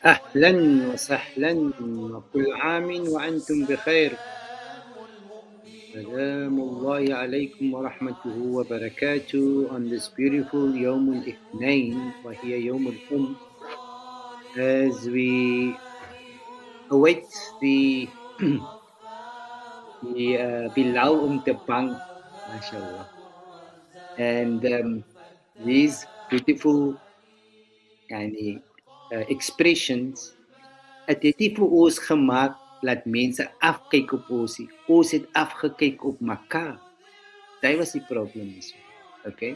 أهلا وسهلا وكل عام وأنتم بخير. سلام الله عليكم ورحمته وبركاته on this beautiful يوم الاثنين وهي يوم الأم, as we await the Bilal Tepang, mashallah, and these beautiful yani, expressions. Het het nie vir ons gemaak dat mense afkyk op ons nie. Ons het afgekyk op mekaar. Dit was die probleem hierso. Okay?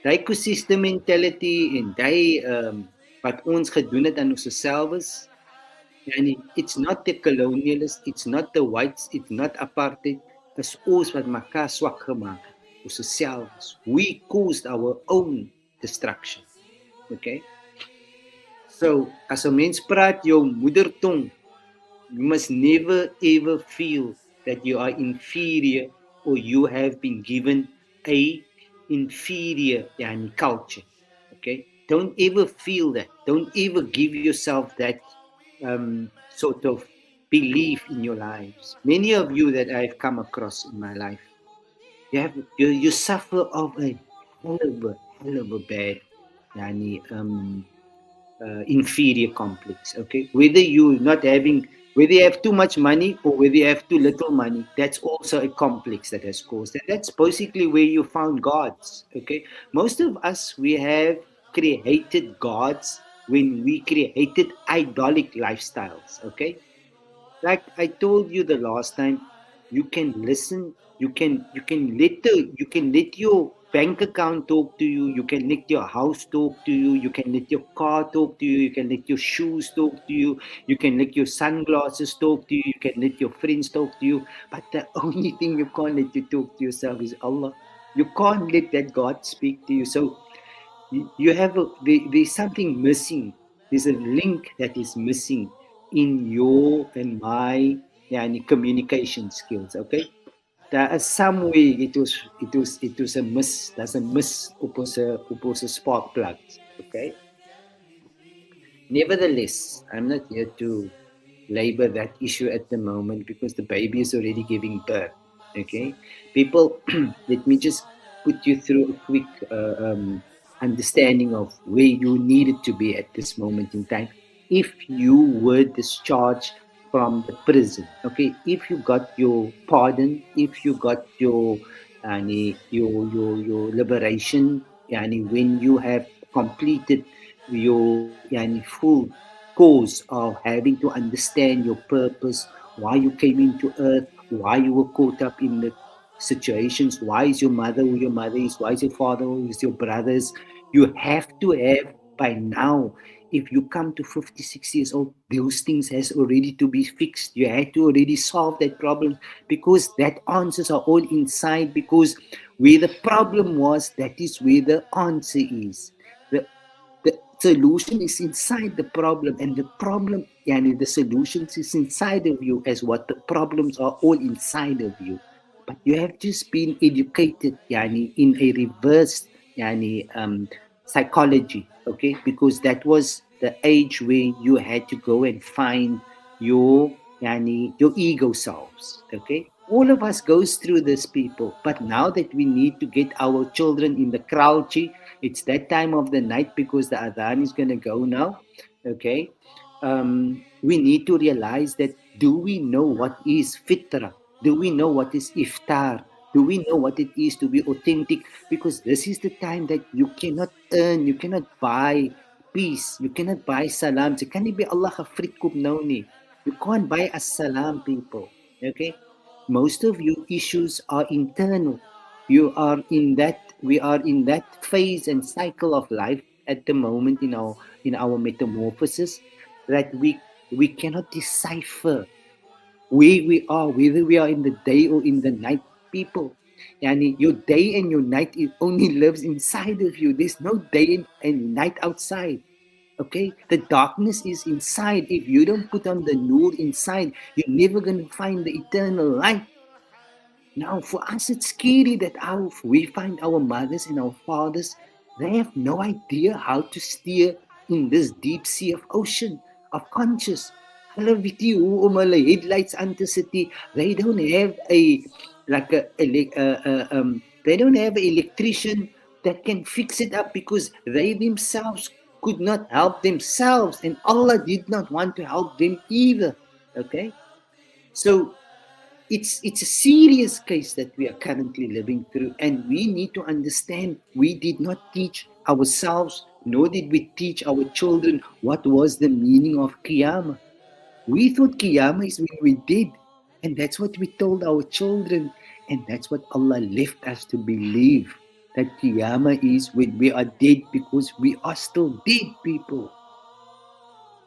Daai ecosystem mentality en daai wat ons gedoen het aan onsself is, yani it's not the colonialists, it's not the whites, it's not apartheid. Dis ons wat mekaar swak gemaak het. Onsself. We caused our own destruction. Okay? So, as 'n mens praat jou moedertong, you must never ever feel that you are inferior or you have been given a inferior culture. Okay? Don't ever feel that. Don't ever give yourself that sort of belief in your lives. Many of you that I've come across in my life, you suffer of a hell of a bad inferior complex. Okay, whether you have too much money or whether you have too little money, that's also a complex that has caused that. That's basically where you found gods. Okay, most of us, we have created gods when we created idolic lifestyles. Okay, like I told you the last time, you can listen, you can let your bank account talk to you, you can let your house talk to you, you can let your car talk to you, you can let your shoes talk to you, you can let your sunglasses talk to you, you can let your friends talk to you, but the only thing you can't let you talk to yourself is Allah. You can't let that God speak to you. So you have there's something missing. There's a link that is missing in your and my communication skills. Okay, there is some way it was a miss. There's a miss op ons spark plugs. Okay. Nevertheless, I'm not here to labor that issue at the moment because the baby is already giving birth. Okay, people, let me just put you through a quick understanding of where you needed to be at this moment in time. If you were discharged from the prison, okay, if you got your pardon, if you got your liberation, when you have completed your full course of having to understand your purpose, why you came into earth, why you were caught up in the situations, why is your mother who your mother is, why is your father who is your brothers. You have to have by now, if you come to 56 years old, those things has already to be fixed. You had to already solve that problem because that answers are all inside, because where the problem was, that is where the answer is. The solution is inside the problem, and the problem, the solutions is inside of you, as what the problems are all inside of you. But you have just been educated in a reversed psychology, okay? Because that was the age where you had to go and find your ego selves, okay? All of us goes through this, people. But now that we need to get our children in the crouchy, it's that time of the night because the adhan is going to go now, okay? We need to realize that, do we know what is fitra? Do we know what is iftar? Do we know what it is to be authentic? Because this is the time that you cannot earn, you cannot buy peace, you cannot buy salam. You can't be Allah gefriet koop nou nie. You can't buy a salam, people. Okay? Most of your issues are internal. We are in that phase and cycle of life at the moment in our metamorphosis, that we cannot decipher where we are, whether we are in the day or in the night, people. Your day and your night, it only lives inside of you. There's no day and night outside. Okay, the darkness is inside. If you don't put on the nur inside, you're never going to find the eternal light. Now, for us, it's scary that we find our mothers and our fathers, they have no idea how to steer in this deep sea of ocean. of conscious. Hulle weet nie hoe om hulle headlights aan te sit nie. They don't have a like they don't have an electrician that can fix it up because they themselves could not help themselves, and Allah did not want to help them either. Okay, so it's a serious case that we are currently living through, and we need to understand we did not teach ourselves, nor did we teach our children what was the meaning of Qiyamah. We thought Qiyamah is when we did, and that's what we told our children, and that's what Allah left us to believe, that Qiyamah is when we are dead, because we are still dead people.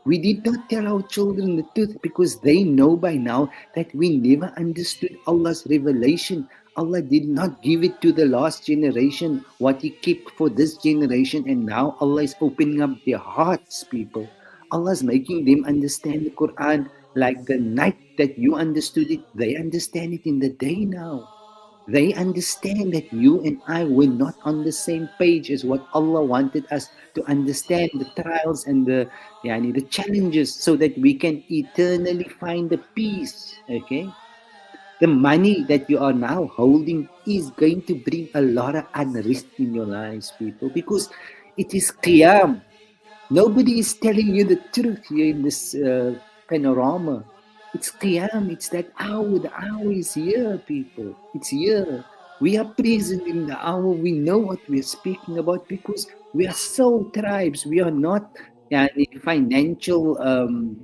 We did not tell our children the truth because they know by now that we never understood Allah's revelation. Allah did not give it to the last generation, what He kept for this generation, and now Allah is opening up their hearts, people. Allah is making them understand the Quran like the night that you understood it, they understand it in the day now. They understand that you and I were not on the same page as what Allah wanted us to understand, the trials and the challenges, so that we can eternally find the peace. Okay, the money that you are now holding is going to bring a lot of unrest in your lives, people, because it is Qiyam. Nobody is telling you the truth here in this panorama. It's Qiyam, it's that hour. The hour is here, people. It's here. We are present in the hour. We know what we're speaking about because we are soul tribes. We are not financial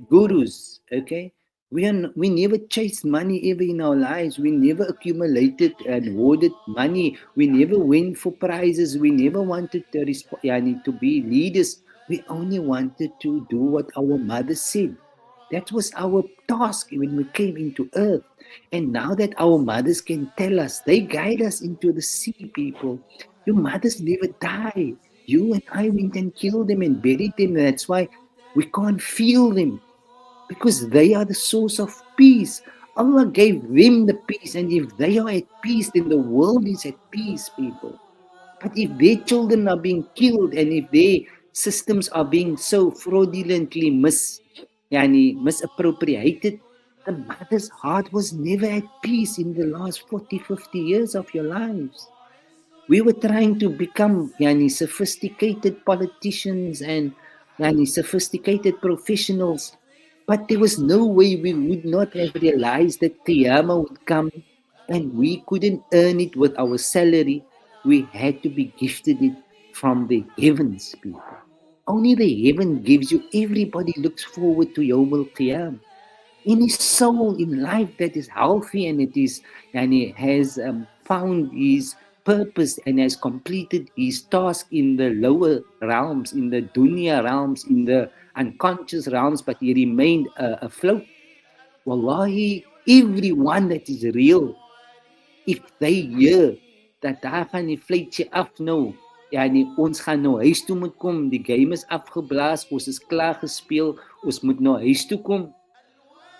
gurus, okay? We never chased money ever in our lives. We never accumulated and hoarded money. We never went for prizes. We never wanted to be leaders. We only wanted to do what our mother said. That was our task when we came into earth. And now that our mothers can tell us, they guide us into the sea, people. Your mothers never die. You and I went and killed them and buried them. That's why we can't feel them, because they are the source of peace. Allah gave them the peace, and if they are at peace, then the world is at peace, people. But if their children are being killed and if their systems are being so fraudulently misappropriated, the mother's heart was never at peace in the last 40, 50 years of your lives. We were trying to become sophisticated politicians and sophisticated professionals, but there was no way we would not have realized that Qiyamah would come, and we couldn't earn it with our salary. We had to be gifted it from the heavens, people. Only the heaven gives you. Everybody looks forward to Yawmul Qiyam. Any soul in life that is healthy and it is and it has found his purpose and has completed his task in the lower realms, in the dunya realms, in the unconscious realms, but he remained afloat. Wallahi, everyone that is real, if they hear dat daar gaan die vliegtjie af nou, ons gaan nou huis toe moet kom, die game is afgeblaas, ons is klaar gespeel, ons moet nou huis toe kom,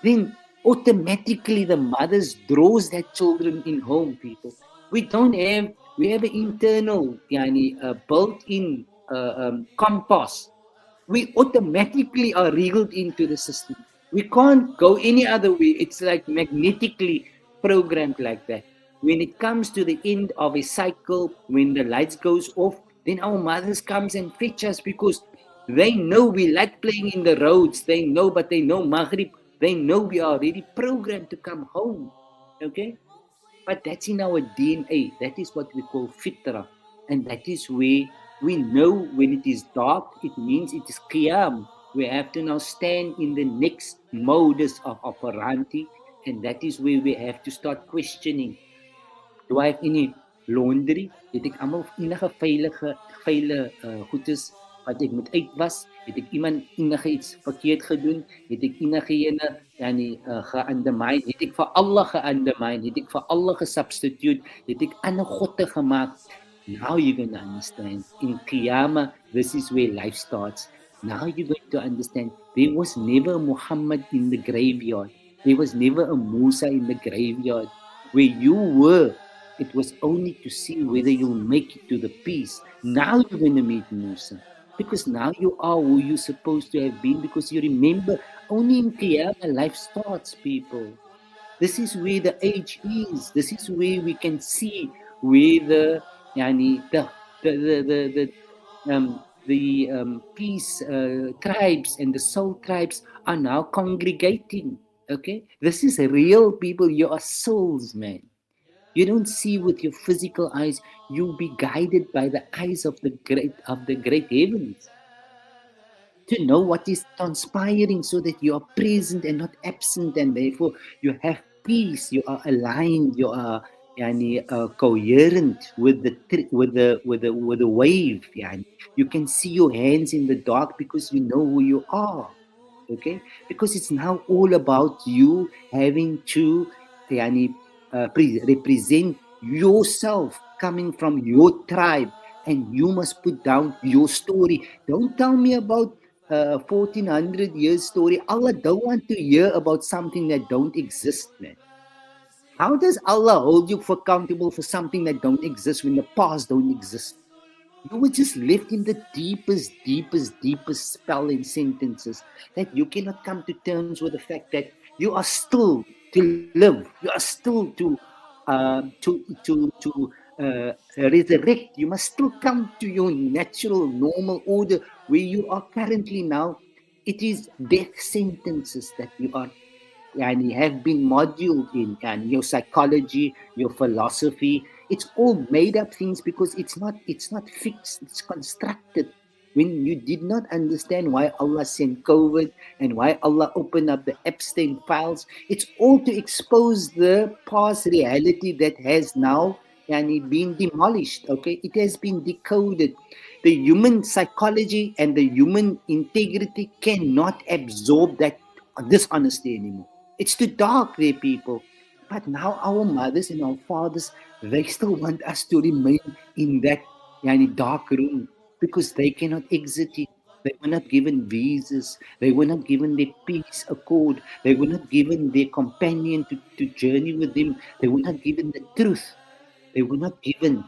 then automatically the mothers draws their children in home, people. We have an internal, built-in compass. We automatically are reeled into the system. We can't go any other way. It's like magnetically programmed like that. When it comes to the end of a cycle, when the lights goes off, then our mothers comes and fetch us because they know we like playing in the roads. They know, but they know Maghrib. They know we are already programmed to come home. Okay? But that's in our DNA. That is what we call fitra. And that is where we know when it is dark, it means it is Qiyam. We have to now stand in the next modus of operandi. And that is where we have to start questioning. Do I have any laundry? Het ek almal enige veilige goedes wat ek moet uitwas? Het ek enige iets verkeerd gedoen? Het ek enige ge-undermine? Het ek vir Allah ge-undermine? Het ek vir Allah ge-substitute? Het ek ander godde gemaak? Now you're going to understand. In Qiyamah, this is where life starts. Now you're going to understand. There was never a Muhammad in the graveyard. There was never a Musa in the graveyard. Where you were, it was only to see whether you'll make it to the peace. Now you're going to meet Musa. because now you are who you're supposed to have been, because you remember only in Qiyamah life starts, people. This is where the age is. This is where we can see where yani, the peace tribes and the soul tribes are now congregating. Okay, this is real, people. You are souls, man. You don't see with your physical eyes. You'll be guided by the eyes of the great heavens to know what is transpiring, so that you are present and not absent, and therefore you have peace, you are aligned, you are coherent with the wave. Yani. You can see your hands in the dark because you know who you are. Okay, because it's now all about you having to yani, represent yourself coming from your tribe, and you must put down your story. Don't tell me about 1400 years story. Allah don't want to hear about something that don't exist, man. How does Allah hold you accountable for something that don't exist when the past don't exist? You were just left in the deepest spell in sentences, that you cannot come to terms with the fact that you are still to live, you are still to resurrect. You must still come to your natural, normal order where you are currently now. It is death sentences that you are and have been moduled in, and your psychology, your philosophy, it's all made up things, because it's not fixed, it's constructed. When you did not understand why Allah sent COVID and why Allah opened up the Epstein files, it's all to expose the past reality that has now been demolished. Okay, it has been decoded. The human psychology and the human integrity cannot absorb that dishonesty anymore. It's too dark there, people. But now our mothers and our fathers, they still want us to remain in that dark room, because they cannot exit it. They were not given visas. They were not given their peace accord. They were not given their companion to journey with them. They were not given the truth. They were not given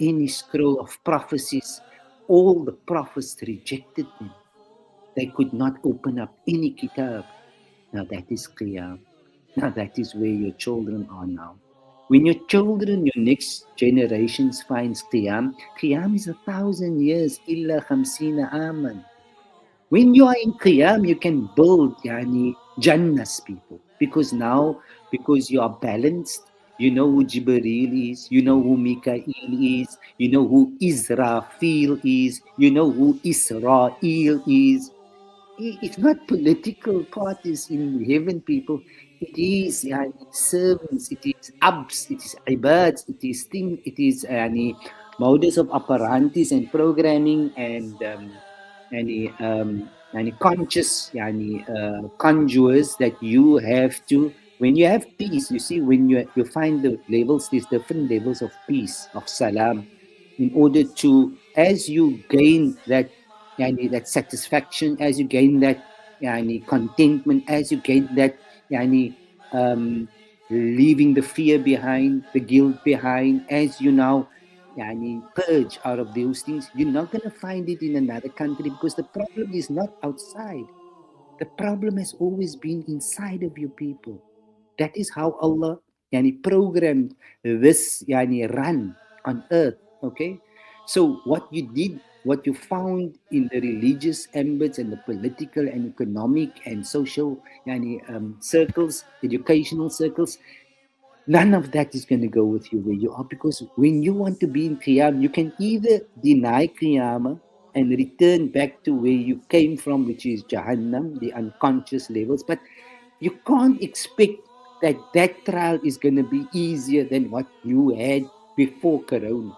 any scroll of prophecies. All the prophets rejected them. They could not open up any kitab. Now that is clear. Now that is where your children are now. When your children, your next generations finds Qiyam, Qiyam is 1,000 years, illa khamsina aman. When you are in Qiyam, you can build Jannahs, people. Because you are balanced, you know who Jibreel is, you know who Mikael is, you know who Israfil is, you know who Israel is. It's not political parties in heaven, people. It is servants, it is abs, it is ibads, it is thing, it is modus of operantis and programming and conscious conjures that you have to. When you have peace, you see, when you find the levels, these different levels of peace, of salam, in order to, as you gain that that satisfaction, as you gain that contentment, as you gain that yani, leaving the fear behind, the guilt behind, as you now purge out of those things, you're not going to find it in another country, because the problem is not outside. The problem has always been inside of you, people. That is how Allah programmed this run on earth. Okay, so what you did, what you found in the religious ambits and the political and economic and social circles, educational circles, none of that is going to go with you where you are, because when you want to be in Qiyam, you can either deny Qiyamah and return back to where you came from, which is Jahannam, the unconscious levels, but you can't expect that that trial is going to be easier than what you had before Corona.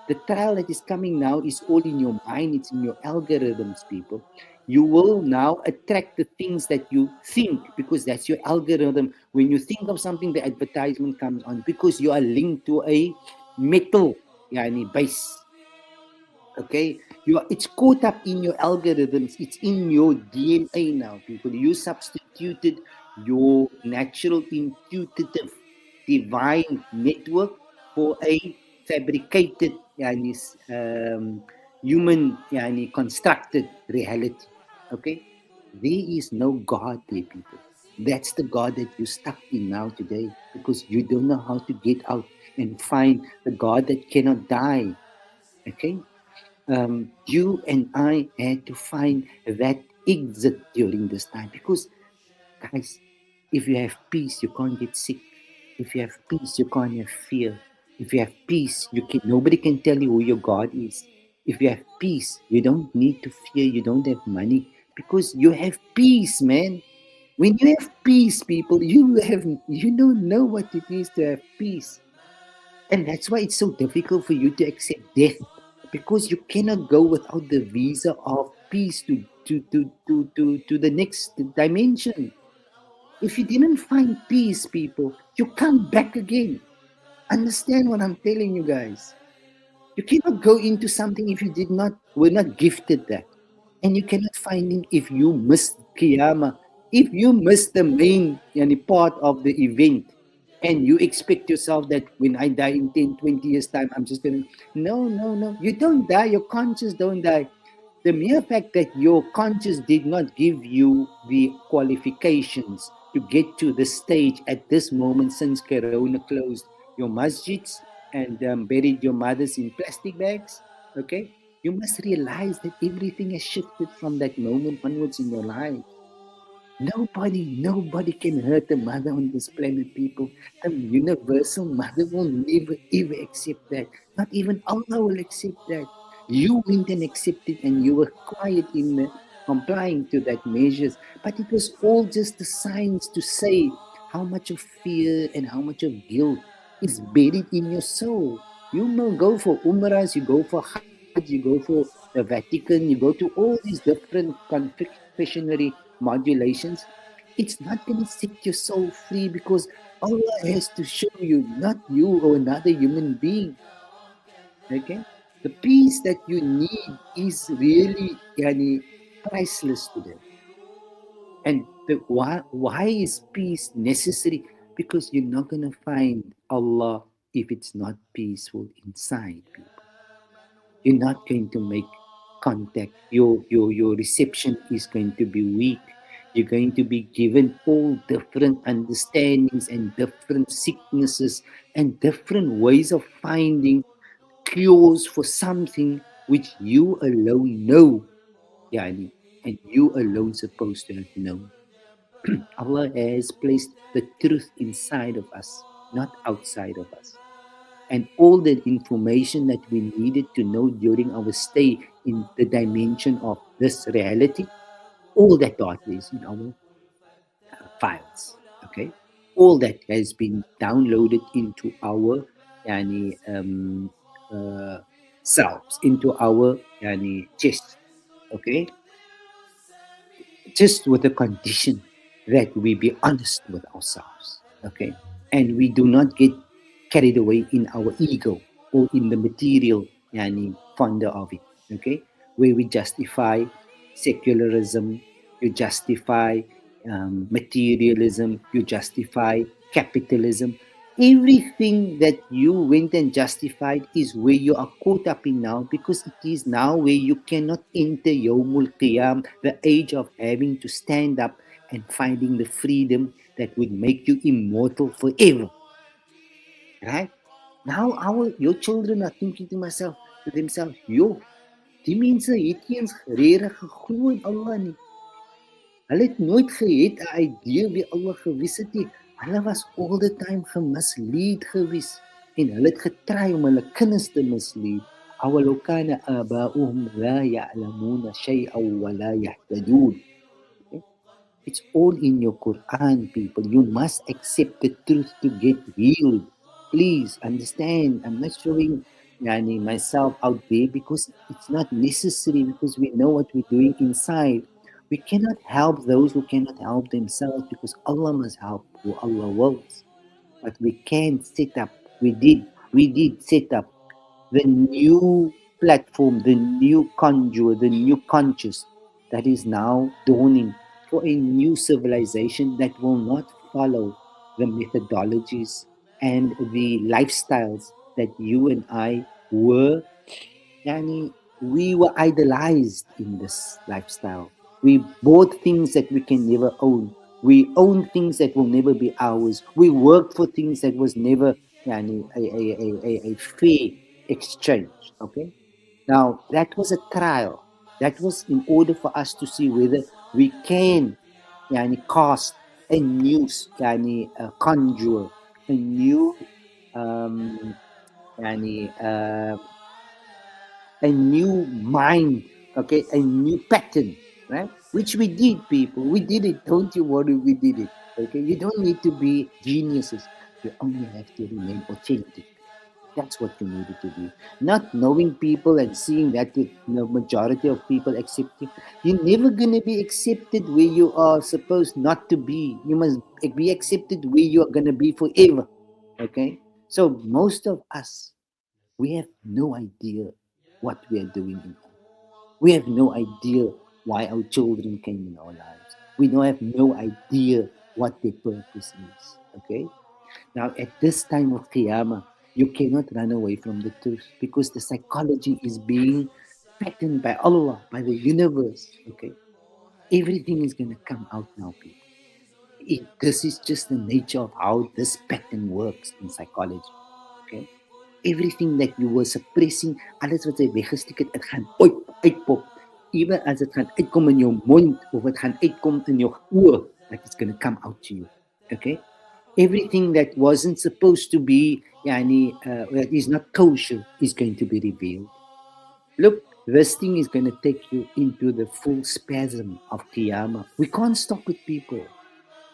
The trial that is coming now is all in your mind, it's in your algorithms, people. You will now attract the things that you think, because that's your algorithm. When you think of something, the advertisement comes on, because you are linked to a metal base. Okay, it's caught up in your algorithms, it's in your DNA now, people. You substituted your natural intuitive divine network for a fabricated human constructed reality. Okay, there is no God there, people. That's the God that you're stuck in now today, because you don't know how to get out and find the God that cannot die. Okay, you and I had to find that exit during this time, because guys, if you have peace, you can't get sick. If you have peace, you can't have fear. If you have peace, nobody can tell you who your God is. If you have peace, you don't need to fear. You don't have money because you have peace, man. When you have peace, people, you don't know what it is to have peace, and that's why it's so difficult for you to accept death, because you cannot go without the visa of peace to the next dimension. If you didn't find peace, people, you come back again. Understand what I'm telling you guys. You cannot go into something if you were not gifted that. And you cannot find him if you miss Qiyamah. If you miss the main part of the event, and you expect yourself that when I die in 10, 20 years time, I'm just going to, no, no, no. You don't die. Your conscience don't die. The mere fact that your conscience did not give you the qualifications to get to the stage at this moment, since Corona closed your masjids and buried your mothers in plastic bags, okay? You must realize that everything has shifted from that moment onwards in your life. Nobody can hurt the mother on this planet, people. The universal mother will never ever accept that. Not even Allah will accept that. You went and accepted, and you were quiet in complying to that measures. But it was all just the signs to say how much of fear and how much of guilt is buried in your soul. You will go for umrahs, you go for hajj, you go for the Vatican, you go to all these different confectionery modulations. It's not going to set your soul free, because Allah has to show you, not you or another human being. Okay? The peace that you need is really priceless to them. And why is peace necessary? Because you're not going to find Allah if it's not peaceful inside, people. You're not going to make contact. Your reception is going to be weak. You're going to be given all different understandings and different sicknesses and different ways of finding cures for something which you alone know, yani, and you alone supposed to have known. Allah has placed the truth inside of us, not outside of us. And all the information that we needed to know during our stay in the dimension of this reality, all that data is in our files. Okay, all that has been downloaded into our yani, uh, selves, into our chest. Okay, just with the condition that we be honest with ourselves, okay, and we do not get carried away in our ego or in the material founder of it, okay, where we justify secularism, you justify materialism, you justify capitalism. Everything that you went and justified is where you are caught up in now, because it is now where you cannot enter Yawmul Qiyam, the age of having to stand up and finding the freedom that would make you immortal forever. Right? Now your children are thinking to themselves, yo, die mense het nie eens regtig geglo in Allah nie. Hulle het nooit gehet 'n idee wie Allah gewys het nie. Hulle was all the time gemisleid gewees, en hulle het getry om hulle kinders te misleid. أَوَلَوْ كَانَ آبَاؤُهُمْ لَا يَعْلَمُونَ شَيْئًا وَلَا يَهْتَدُونَ. It's all in your Quran, people. You must accept the truth to get healed. Please understand. I'm not showing myself out there because it's not necessary, because we know what we're doing inside. We cannot help those who cannot help themselves, because Allah must help who Allah wills. But we can set up, we did set up the new platform, the new conjure, the new conscious that is now dawning for a new civilization that will not follow the methodologies and the lifestyles that you and I were yani, we were idolized in this lifestyle. We bought things that we can never own. We own things that will never be ours. We worked for things that was never yani, a fair exchange. Okay. Now that was a trial. That was in order for us to see whether we can yani, cast a new yani, conjure, a new um, yani, a new mind, okay, a new pattern, right? Which we did, people. We did it. Don't you worry, we did it. Okay, you don't need to be geniuses. You only have to remain authentic. That's what you needed to be. Not knowing people and seeing that the majority of people accept you. You're never gonna be accepted where you are supposed not to be. You must be accepted where you are gonna be forever. Okay. So most of us, we have no idea what we are doing in life. We have no idea why our children came in our lives. We don't have no idea what their purpose is. Okay? Now, at this time of Qiyamah, you cannot run away from the truth because the psychology is being patterned by Allah, by the universe. Okay? Everything is going to come out now, people. This is just the nature of how this pattern works in psychology. Okay? Everything that you were suppressing, alles wat jy weggesteek het, dit gaan ooit uitpop. Even as dit gaan uitkom in jou mond of dit gaan uitkom in jou oor, that it's going to come out to you. Okay? Everything that wasn't supposed to be, that is not kosher, is going to be revealed. Look, this thing is going to take you into the full spasm of Qiyamah. We can't stop with people.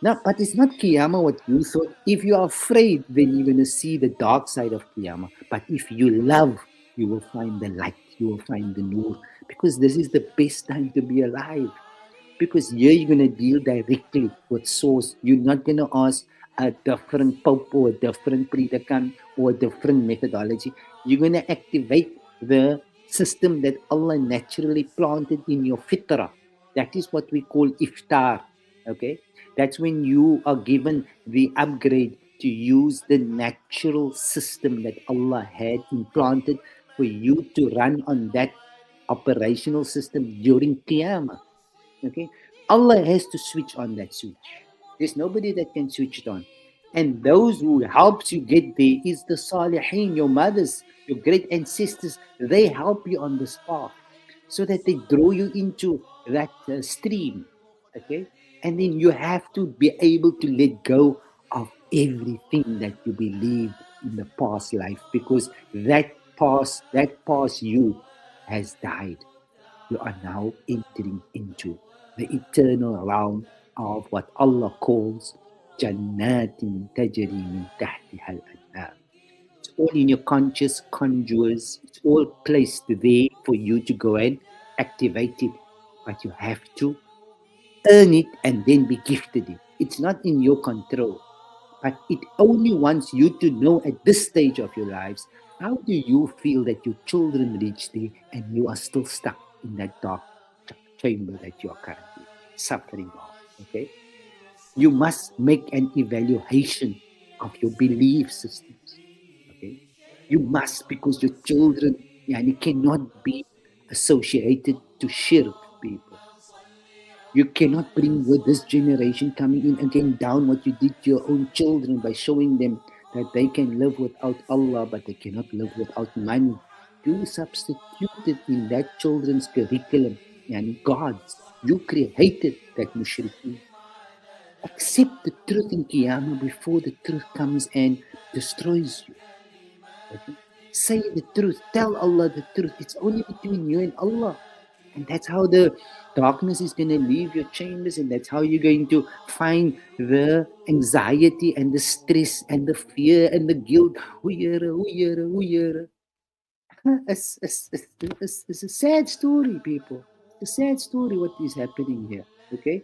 No, but it's not Qiyamah what you thought. If you are afraid, then you're going to see the dark side of Qiyamah. But if you love, you will find the light. You will find the nur. Because this is the best time to be alive. Because here you're going to deal directly with source. You're not going to ask a different pope or a different predicant or a different methodology. You're going to activate the system that Allah naturally planted in your fitrah. That is what we call iftar. Okay? That's when you are given the upgrade to use the natural system that Allah had implanted for you to run on that operational system during Qiyamah. Okay, Allah has to switch on that switch. There's nobody that can switch it on. And those who helps you get there is the Salihin, your mothers, your great ancestors. They help you on this path so that they draw you into that stream. Okay, and then you have to be able to let go of everything that you believed in the past life because that past you has died. You are now entering into the eternal realm of what Allah calls Jannatin Tajri min tahtiha al-anhar. It's all in your conscious conjures. It's all placed there for you to go and activate it. But you have to earn it and then be gifted it. It's not in your control. But it only wants you to know at this stage of your lives, how do you feel that your children reach there and you are still stuck in that dark chamber that you are currently suffering of? Okay? You must make an evaluation of your belief systems. Okay? You must, because your children cannot be associated to shirk, people. You cannot bring with this generation coming in again down what you did to your own children by showing them that they can live without Allah, but they cannot live without money. You substituted in that children's curriculum and gods. You created that mushrikeen. Accept the truth in Qiyamah before the truth comes and destroys you. Okay? Say the truth. Tell Allah the truth. It's only between you and Allah. And that's how the darkness is going to leave your chambers, and that's how you're going to find the anxiety and the stress and the fear and the guilt. It's a sad story, people. It's a sad story what is happening here. Okay?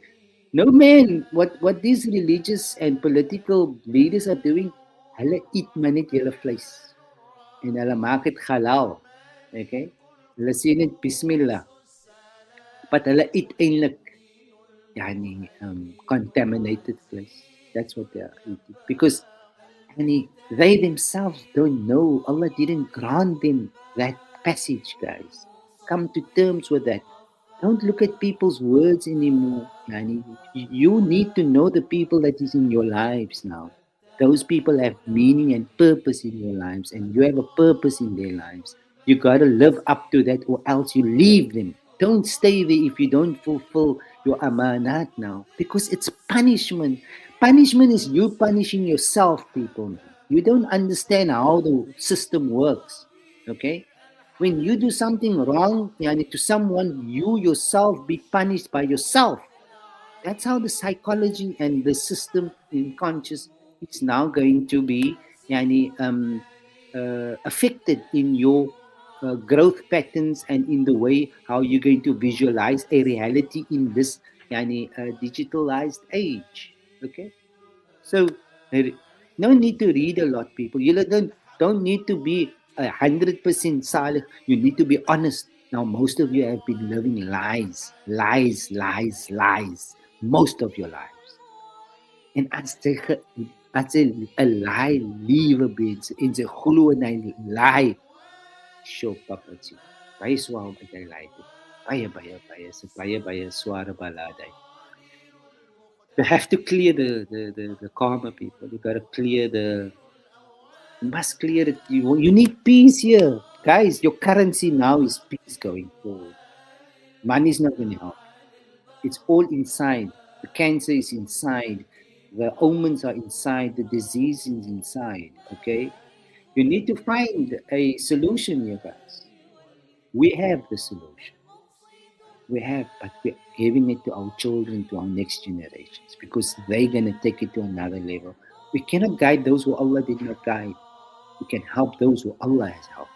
No, man, what these religious and political leaders are doing, hulle eat maar net julle vleis. En hulle maak dit halal. Okay? Hulle sê net bismillah. But hulle eat eintlik contaminated flesh. That's what they are eating. Because they themselves don't know. Allah didn't grant them that passage, guys. come to terms with that. Don't look at people's words anymore. Yani, you need to know the people that is in your lives now. Those people have meaning and purpose in your lives, and you have a purpose in their lives. You got to live up to that, or else you leave them. Don't stay there if you don't fulfill your amanat now, because it's punishment. Punishment is you punishing yourself, people. You don't understand how the system works. Okay? When you do something wrong, yani, to someone, you yourself be punished by yourself. That's how the psychology and the system in conscious is now going to be yani, affected in your growth patterns and in the way how you're going to visualize a reality in this yani, digitalized age. Okay, so no need to read a lot, people. You don't need to be 100% salih. You need to be honest. Now, most of you have been living lies, lies, lies, lies, most of your lives. And as a lie, leave a bit. It's a hulu and I lie. Show papati. Baya suwa ba tayo lie. Baya. Sa baya suara baladay. You have to clear the karma, people. You got to clear the. You must clear it. You need peace here. Guys, your currency now is peace going forward. Money is not going to help. It's all inside. The cancer is inside. The omens are inside. The disease is inside. Okay? You need to find a solution here, guys. We have the solution. We have, but we're giving it to our children, to our next generations, because they're going to take it to another level. We cannot guide those who Allah did not guide. We can help those who Allah has helped.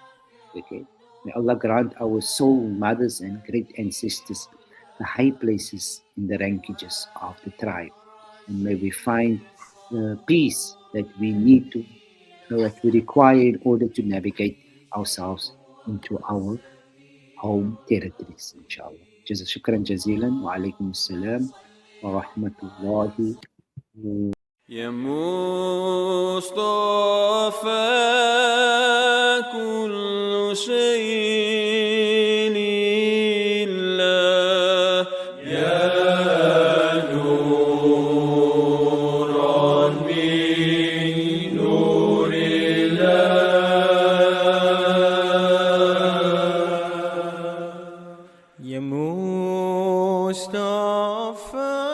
Okay? May Allah grant our soul mothers and great ancestors the high places in the rankages of the tribe. And may we find the peace that we need to, that we require in order to navigate ourselves into our home territories, inshallah. Shukran jazilan wa alaikum assalam wa rahmatullahi. يا مصطفى كل شيء لله يا نورا من نور الله يا مصطفى